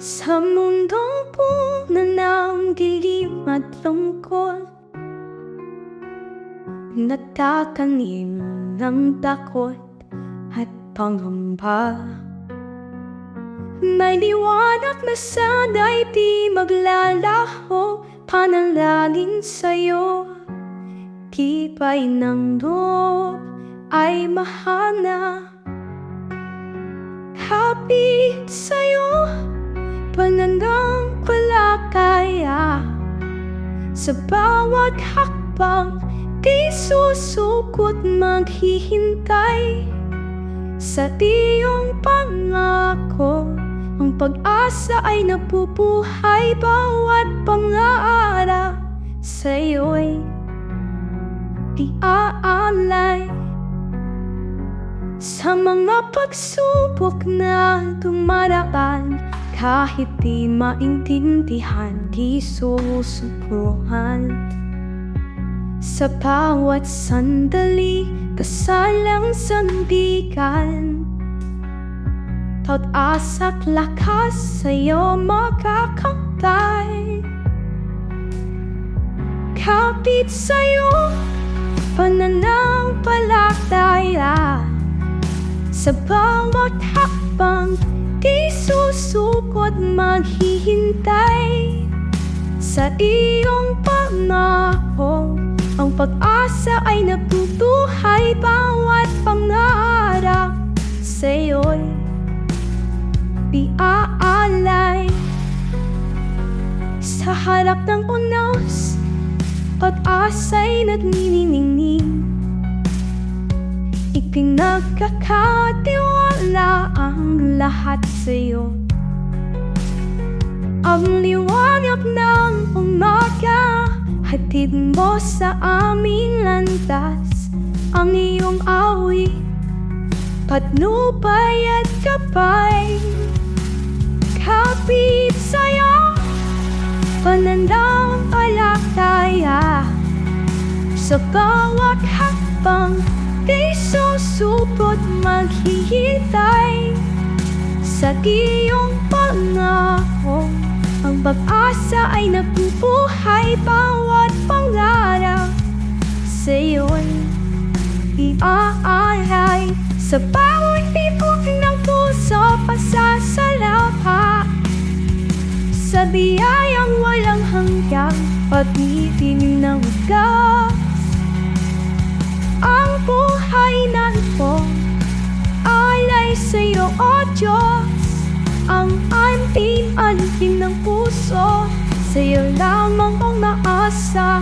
Sa mundong puno ng dilim at lungkot, natatanim ng takot at pangamba. May liwanag na sana'y di maglalaho, panalangin sa'yo, tibay ng loob ay mahana. Kapit sa'yo, pananampalataya, sa bawat hakbang di susukot maghihintay. Sa iyong pangako, ang pag-asa ay nabubuhay. Bawat pangarap sa'yo'y di aalay. Sa mga pagsubok na dumaraan, kahit di maintindihan, di susukuhan. Sa bawat sandali, kasalang sandigan, pag-asa't lakas sa'yo makakantay. Kapit sa'yo, pananampalataya, sa bawat hakbang di susukot maghihintay. Sa iyong pangako, ang pag-asa ay nabubuhay. Bawat pangarap sa'yo'y di aalay. Sa harap ng unos, pag-asa'y nagniningning. Ipinagkakatiwala ang lahat sa'yo. Ang liwanag ng umaga, hatid mo sa aming landas. Ang iyong awit, patnubay at gabay. Kapit sa'yo, pananampalataya, sa bawat hakbang di susubot maghihintay. Sa iyong pangako, ang pag-asa ay nabubuhay. Bawat pangarap sa'yo'y iaalay. Sa bawat tibok ng puso, pasasalamat sa biyayang walang hanggang pag-ibig ng wagas. Ang buhay na ito, alay sa'yo, O Diyos. Ang aming alipin ng puso, sa'yo lamang ang naasa.